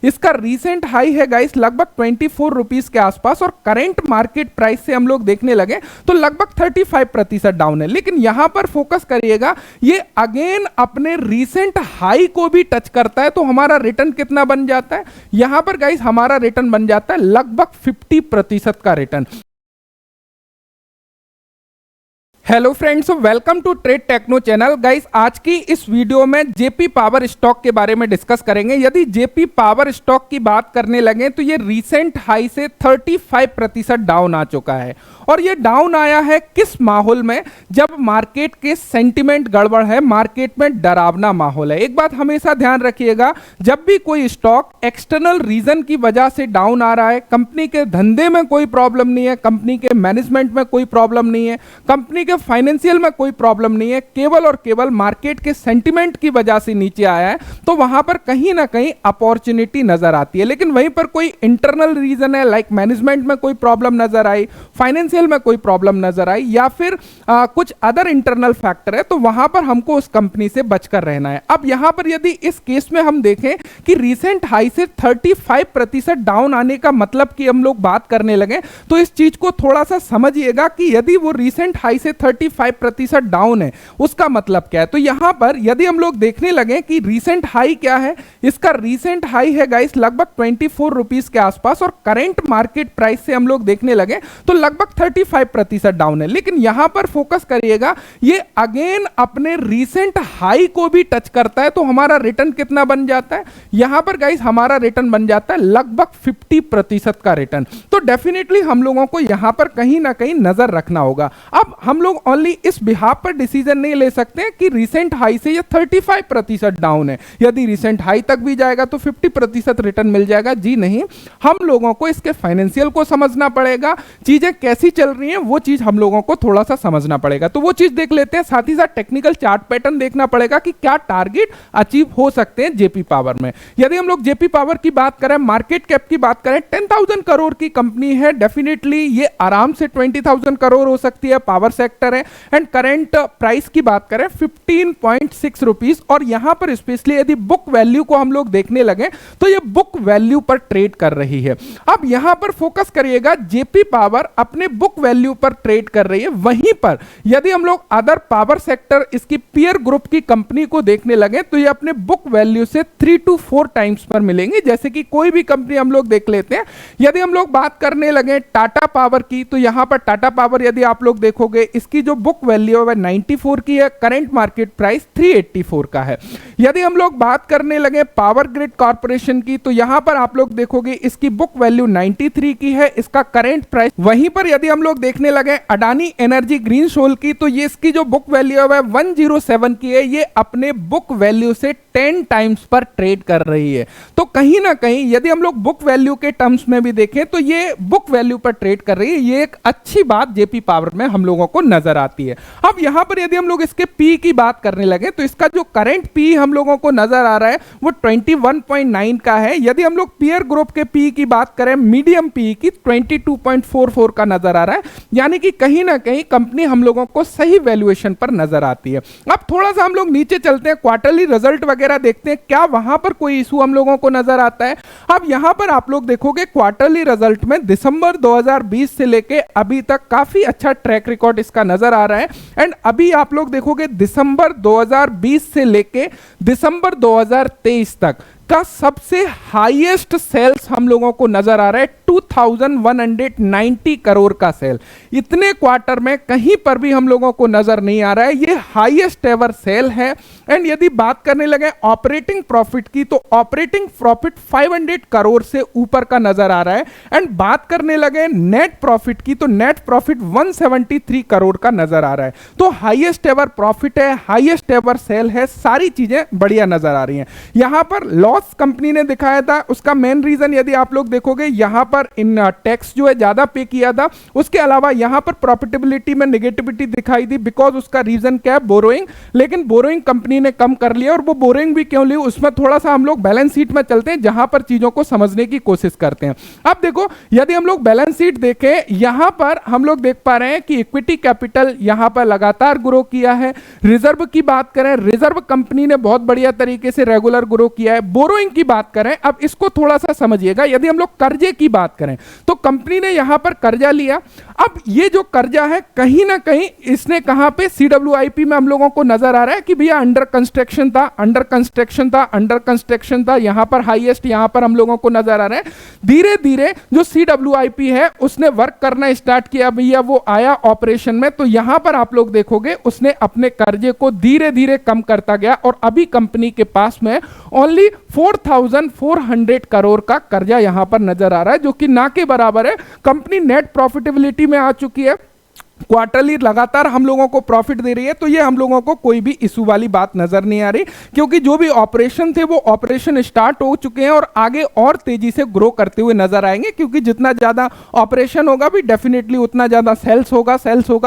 इसका recent high है guys लगभग 24 रुपीस के आसपास और करंट मार्केट प्राइस से हम लोग देखने लगे तो लगभग 35% डाउन है। लेकिन यहां पर फोकस करिएगा, ये अगेन अपने रीसेंट हाई को भी टच करता है तो हमारा रिटर्न कितना बन जाता है, यहां पर गाइस हमारा रिटर्न बन जाता है लगभग 50% का return. Hello friends, welcome to trade techno channel. Guys आज की इस वीडियो में जेपी पावर स्टॉक के बारे में डिस्कस करेंगे। यदि जेपी पावर स्टॉक की बात करने लगे तो ये रीसेंट हाई से 35% डाउन आ चुका है और ये डाउन आया है किस माहौल में, जब मार्केट के सेंटिमेंट गड़बड़ है, मार्केट में डरावना माहौल है। एक बात हमेशा ध्यान रखिएगा, जब भी कोई स्टॉक एक्सटर्नल रीजन की वजह से डाउन आ रहा है, कंपनी के धंधे में कोई प्रॉब्लम नहीं है, कंपनी के मैनेजमेंट में कोई प्रॉब्लम नहीं है, कंपनी के फाइनेंशियल में कोई प्रॉब्लम नहीं है, केवल और केवल मार्केट के सेंटिमेंट की वजह से नीचे आया है, तो वहां पर कहीं ना कहीं अपॉर्चुनिटी नजर आती है। लेकिन वहीं पर कोई इंटरनल रीजन है, लाइक मैनेजमेंट में कोई प्रॉब्लम नजर आई, फाइनेंशियल में कोई प्रॉब्लम नजर आई या फिर कुछ अदर इंटरनल फैक्टर है, तो वहां पर हमको उस कंपनी से बचकर रहना है। अब यहां पर यदि इस केस में हम देखें कि रीसेंट हाई से 35% डाउन आने का मतलब कि हम लोग बात करने लगे, तो इस चीज को थोड़ा सा समझिएगा कि यदि वो रीसेंट हाई से 35% डाउन है उसका मतलब क्या है। तो यहां पर यदि हम लोग देखने लगे कि रीसेंट हाई क्या है, इसका रीसेंट हाई है गाइस लगभग 24 रुपीस के आसपास और करंट मार्केट प्राइस से हम लोग देखने लगे तो लगभग 35% डाउन है। लेकिन यहां पर फोकस करिएगा, ये अगेन अपने रीसेंट हाई को भी टच करता है तो हमारा रिटर्न कितना बन जाता है, यहां पर गाइस हमारा रिटर्न बन जाता है लगभग 50% का रिटर्न। तो डेफिनेटली हम लोगों को यहां पर कहीं ना कहीं नजर रखना होगा। अब हम लोग ओनली इस बिहाफ पर डिसीजन नहीं ले सकते कि रीसेंट हाई से ये 35% डाउन है, यदि रीसेंट हाई तक भी जाएगा तो 50% रिटर्न मिल जाएगा। जी नहीं, हम लोगों को इसके फाइनेंशियल को समझना पड़ेगा, चीजें कैसी चल रही हैं वो चीज हम लोगों को थोड़ा सा समझना पड़ेगा। तो वो चीज देख लेते हैं, साथ ही साथ टेक्निकल चार्ट पैटर्न देखना पड़ेगा कि क्या टारगेट अचीव हो सकते हैं जेपी पावर में। यदि हम लोग जेपी पावर की बात करें, मार्केट कैप की बात करें, 10,000 करोड़ की कंपनी है, डेफिनेटली ये आराम से 20,000 करोड़ हो सकती है, पावर सेक्टर है। एंड करंट प्राइस की बात करें 15.6 रुपीस और यहां पर स्पेशली यदि बुक वैल्यू को हम लोग देखने लगे तो ये बुक वैल्यू पर ट्रेड कर रही है। अब यहां पर फोकस करिएगा, जेपी पावर अपने बुक वैल्यू पर ट्रेड कर रही है। वहीं पर यदि हम लोग अदर पावर सेक्टर इसकी पीयर ग्रुप की कंपनी को देखने लगे तो ये अपने बुक वैल्यू से 3 to 4 टाइम्स पर मिलेंगे। जैसे कि कोई भी कंपनी हम लोग देख लेते हैं, यदि हम लोग बात करने लगे टाटा पावर की, तो यहां पर टाटा पावर यदि आप लोग देखोगे इसकी जो बुक वैल्यू है 94 की है, करंट मार्केट प्राइस 384 का है। यदि हम लोग बात करने लगे पावर ग्रिड कॉर्पोरेशन की, तो यहां पर आप लोग देखोगे इसकी बुक वैल्यू 93 की है, इसका करंट प्राइस। वहीं पर यदि हम लोग देखने लगे अडानी एनर्जी ग्रीन सोल की, तो ये इसकी जो बुक वैल्यू है 107 की है, ये अपने बुक वैल्यू से 10 टाइम्स पर ट्रेड कर रही है। तो कहीं ना कहीं यदि हम लोग बुक वैल्यू के टर्म्स में भी देखें तो ये बुक वैल्यू पर ट्रेड कर रही है, ये एक अच्छी बात जेपी पावर में हम लोगों को नजर आती है। अब यहां पर यदि हम लोग इसके पी की बात करने लगे तो इसका जो करंट पी हम लोगों को नजर आ रहा है वो 21.9 का है। यदि हम लोग पीयर ग्रुप के पी की बात करें, मीडियम पी की 22.44 का नजर आ रहा है, यानी कि कहीं ना कहीं कंपनी हम लोगों को सही वैल्यूएशन पर नजर आती है। अब थोड़ा सा हम लोग नीचे चलते हैं, क्वार्टरली रिजल्ट वगैरह देखते हैं, क्या वहां पर कोई इशू हम लोगों को नजर आता है। अब यहां पर आप लोग देखोगे क्वार्टरली रिजल्ट में दिसंबर 2020 से लेके अभी तक काफी अच्छा ट्रैक रिकॉर्ड इसका नजर आ रहा है। एंड अभी आप लोग देखोगे दिसंबर 2020 से लेके दिसंबर 2023 तक का सबसे हाईएस्ट सेल्स हम लोगों को नजर आ रहा है, 2190 करोड़ का सेल। इतने क्वार्टर में कहीं पर भी हम लोगों को नजर नहीं आ रहा है, ये हाईएस्ट एवर सेल है। एंड यदि बात करने लगे ऑपरेटिंग प्रॉफिट की, तो ऑपरेटिंग प्रॉफिट 500 करोड़ से ऊपर का नजर आ रहा है। एंड बात करने लगे नेट प्रॉफिट की, तो नेट प्रॉफिट 173 करोड़ का नजर आ रहा है। तो हाईएस्ट एवर प्रॉफिट है, हाईएस्ट एवर सेल है, सारी चीजें बढ़िया नजर आ रही हैं। यहां पर लॉस कंपनी ने दिखाया था, उसका मेन रीजन यदि आप लोग देखोगे यहां पर पर इन टैक्स जो है ज्यादा पे किया था। उसके अलावा यहाँ पर प्रॉफिटेबिलिटी में नेगेटिविटी दिखाई दी, बिकॉज उसका रीजन क्या है, बोरोइंग। लेकिन बोरोइंग कंपनी ने कम कर लिया, और वो बोरोइंग भी क्यों ली उसमें थोड़ा सा हम लोग बैलेंस शीट में चलते हैं, जहां पर चीजों को समझने की कोशिश करते हैं। अब देखो, यदि हम लोग बैलेंस शीट देखें, यहां पर हम लोग देख पा रहे हैं कि इक्विटी कैपिटल यहां पर लगातार ग्रो किया है। रिजर्व की बात करें, रिजर्व कंपनी ने बहुत बढ़िया तरीके से रेगुलर ग्रो किया है। बोरोइंग की बात करें, अब इसको थोड़ा सा समझिएगा, यदि हम लोग कर्जे की बात करें तो कंपनी ने यहां पर कर्जा लिया। अब ये जो कर्जा है कहीं ना कहीं इसने कहां पे, सीडब्ल्यूआईपी में हम लोगों को नजर आ रहा है कि भैया अंडर कंस्ट्रक्शन था, अंडर कंस्ट्रक्शन था, अंडर कंस्ट्रक्शन था, यहां पर हाईएस्ट यहां पर हम लोगों को नजर आ रहा है। धीरे धीरे जो सीडब्ल्यूआईपी है उसने वर्क करना स्टार्ट किया, भैया वो आया ऑपरेशन में, तो यहां पर आप लोग देखोगे उसने अपने कर्जे को धीरे धीरे कम करता गया, और अभी कंपनी के पास में ओनली 4,400 करोड़ का कर्जा यहां पर नजर आ रहा है, जो कि ना के बराबर है। कंपनी नेट प्रॉफिटेबिलिटी में आ चुकी है, क्वार्टरली लगातार हम लोगों को प्रॉफिट दे रही है, तो ये हम लोगों को कोई भी इशू वाली बात नजर नहीं आ रही, क्योंकि जो भी ऑपरेशन थे वो ऑपरेशन स्टार्ट हो चुके हैं और आगे और तेजी से ग्रो करते हुए नजर आएंगे, क्योंकि जितना ज्यादा ऑपरेशन होगा भी डेफिनेटली उतना ज्यादा सेल्स होगा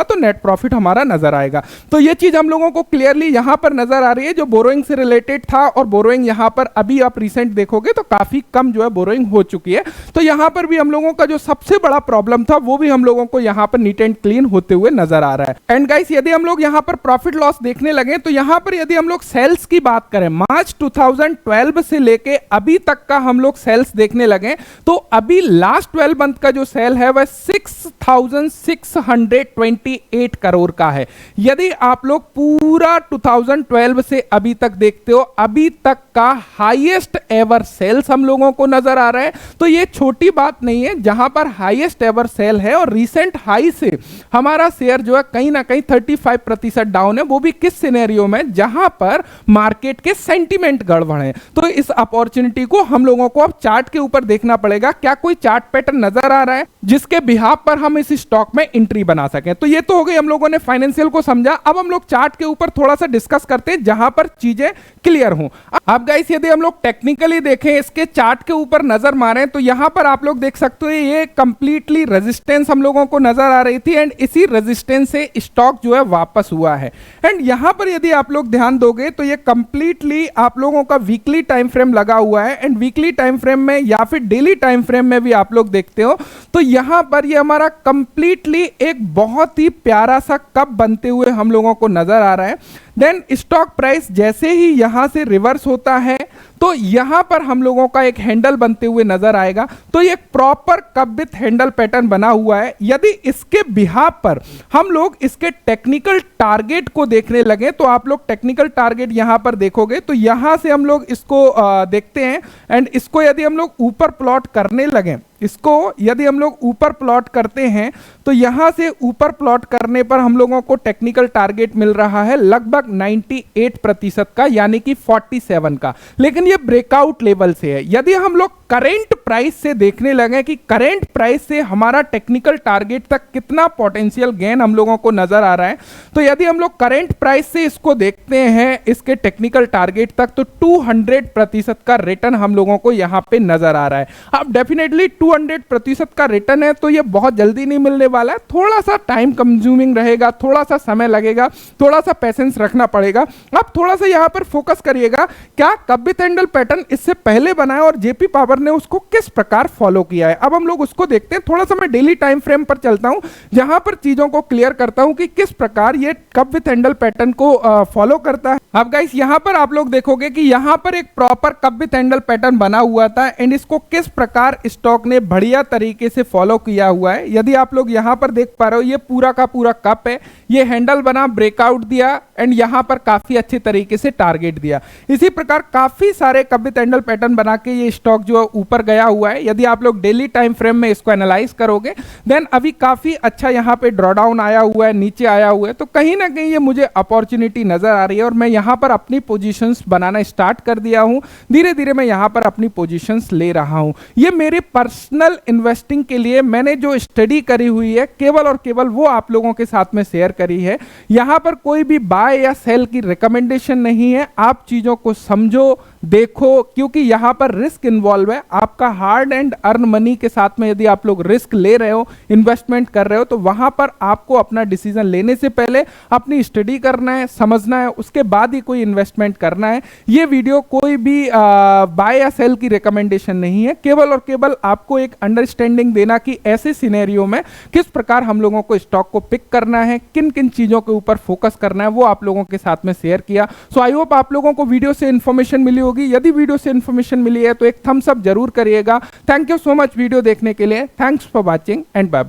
तो नेट प्रॉफिट हमारा नजर आएगा। तो ये चीज हम लोगों को क्लियरली यहां पर नजर आ रही है, जो बोरोइंग से रिलेटेड था, और बोरोइंग यहां पर अभी आप रिसेंट देखोगे तो काफी कम जो है बोरोइंग हो चुकी है। तो यहां पर भी हम लोगों का जो सबसे बड़ा प्रॉब्लम था वो भी हम लोगों को यहां पर नीट एंड क्लीन होते हुए नजर आ रहा है। एंड गाइस, यदि हम लोग यहां पर प्रॉफिट लॉस देखने लगे तो यहां पर यदि हम लोग सेल्स की बात करें, मार्च 2012 से लेके अभी तक का हम लोग सेल्स देखने लगे, तो अभी लास्ट 12 मंथ का जो सेल है वह 6,628 करोड़ का है। यदि आप लोग पूरा 2012 से अभी तक देखते हो, अभी तक का हाईएस्ट एवर सेल्स हम लोगों को नजर आ रहा है। तो ये छोटी बात नहीं है, जहां पर हाईएस्ट एवर सेल है और रीसेंट हाई से हमारा शेयर जो है कहीं ना कहीं 35% डाउन है, वो भी किस सिनेरियो में, जहां पर मार्केट के सेंटीमेंट गड़बड़ है। तो इस अपॉर्चुनिटी को हम लोगों को अब चार्ट के ऊपर देखना पड़ेगा, क्या कोई चार्ट पैटर्न नजर आ रहा है जिसके बिहाफ पर हम इस स्टॉक में एंट्री बना सकें। तो ये तो हो गई, हम लोगों ने फाइनेंशियल को समझा। अब हम लोग चार्ट के ऊपर थोड़ा सा डिस्कस करते हैं, जहां पर चीजें क्लियर हों। अब गाइस, यदि हम लोग टेक्निकली देखें, इसके चार्ट के ऊपर नजर मारें, तो यहां पर आप लोग देख सकते हो ये कंप्लीटली रेजिस्टेंस हम लोगों को नजर आ रही थी, एंड इसी रेजिस्टेंस से स्टॉक जो है वापस हुआ है। एंड यहां पर यदि आप लोग ध्यान दोगे तो ये कंप्लीटली आप लोगों का वीकली टाइम फ्रेम लगा हुआ है, एंड वीकली टाइम फ्रेम में या फिर डेली टाइम फ्रेम में भी आप लोग देखते हो तो यहां पर ये हमारा कंप्लीटली एक बहुत ही प्यारा सा कप बनते हुए हम लोगों को नजर आ रहा है। देन स्टॉक प्राइस जैसे ही यहां से रिवर्स होता है तो यहां पर हम लोगों का एक हैंडल बनते हुए नजर आएगा। तो ये proper cup with handle pattern बना हुआ है। यदि इसके बिहाफ पर हम लोग इसके टेक्निकल टारगेट को देखने लगे, तो आप लोग टेक्निकल टारगेट यहां पर देखोगे तो यहां से हम लोग इसको देखते हैं, एंड इसको यदि हम लोग ऊपर प्लॉट करने लगे, इसको यदि हम लोग ऊपर प्लॉट करते हैं तो यहां से ऊपर प्लॉट करने पर हम लोगों को टेक्निकल टारगेट मिल रहा है लगभग 98% का, यानी कि 47 का। लेकिन ये ब्रेकआउट लेवल से है। यदि हम लोग करंट प्राइस से देखने लगे कि करंट प्राइस से हमारा टेक्निकल टारगेट तक कितना पोटेंशियल गेन हम लोगों को नजर आ रहा है, तो यदि हम लोग करंट प्राइस से इसको देखते हैं इसके टेक्निकल टारगेट तक, तो 200% का रिटर्न हम लोगों को यहां पे नजर आ रहा है। अब डेफिनेटली 200% का रिटर्न है, तो ये बहुत जल्दी नहीं मिलने वाला है, थोड़ा सा टाइम कंज्यूमिंग रहेगा, थोड़ा सा समय लगेगा, थोड़ा सा पेशेंस रखना पड़ेगा। अब थोड़ा सा यहां पर फोकस करिएगा, क्या कप विथ हैंडल पैटर्न इससे पहले बनाया और जेपी पावर ने उसको किस प्रकार फॉलो किया है। अब हम लोग उसको देखते हैं। थोड़ा सा मैं डेली टाइम फ्रेम पर चलता हूं, जहां पर चीजों को क्लियर करता हूं कि किस प्रकार ये कप विथ हैंडल पैटर्न को फॉलो करता है। अब गाइस, यहां पर आप लोग देखोगे कि यहां पर एक proper cup with handle pattern बना हुआ था, एंड इसको किस प्रकार स्टॉक ने बढ़िया तरीके से फॉलो किया हुआ है। यदि आप लोग यहां पर देख पा रहे हो, ये पूरा का पूरा कप है, ये हैंडल बना, ब्रेकआउट दिया, एंड यहां पर काफी अच्छे तरीके से टारगेट दिया। इसी प्रकार काफी सारे कप विथ हैंडल पैटर्न बना के ये स्टॉक जो ऊपर गया हुआ है। यदि आप लोग डेली टाइम फ्रेम में इसको एनालाइज करोगे, देन अभी काफी अच्छा यहां पे ड्रॉडाउन आया हुआ है, नीचे आया हुआ है, तो कहीं ना कहीं ये मुझे अपॉर्चुनिटी नजर आ रही है, और मैं यहां पर अपनी पोजीशंस बनाना स्टार्ट कर दिया हूं। धीरे धीरे मैं यहां पर अपनी पोजीशंस ले रहा हूं। ये मेरे पर्सनल इन्वेस्टिंग के लिए मैंने जो स्टडी करी हुई है, केवल और केवल वो आप लोगों के साथ में शेयर करी है। यहां पर कोई भी बाय या सेल की रिकमेंडेशन नहीं है। आप चीजों को समझो, देखो, क्योंकि यहां पर रिस्क इन्वॉल्व है। आपका हार्ड एंड अर्न मनी के साथ में यदि आप लोग रिस्क ले रहे हो, इन्वेस्टमेंट कर रहे हो, तो वहां पर आपको अपना डिसीजन लेने से पहले अपनी स्टडी करना है, समझना है, उसके बाद ही कोई इन्वेस्टमेंट करना है। ये वीडियो कोई भी बाय या सेल की रिकमेंडेशन नहीं है, केवल और केवल आपको एक अंडरस्टैंडिंग देना कि ऐसे सिनेरियो में किस प्रकार हम लोगों को स्टॉक को पिक करना है, किन किन चीजों के ऊपर फोकस करना है, वो आप लोगों के साथ में शेयर किया। सो आई होप आप लोगों को वीडियो से इंफॉर्मेशन मिली होगी। यदि वीडियो से इंफॉर्मेशन मिली है तो एक थम्स अप जरूर करिएगा। Thank you so much video देखने के लिए। Thanks for watching and bye bye.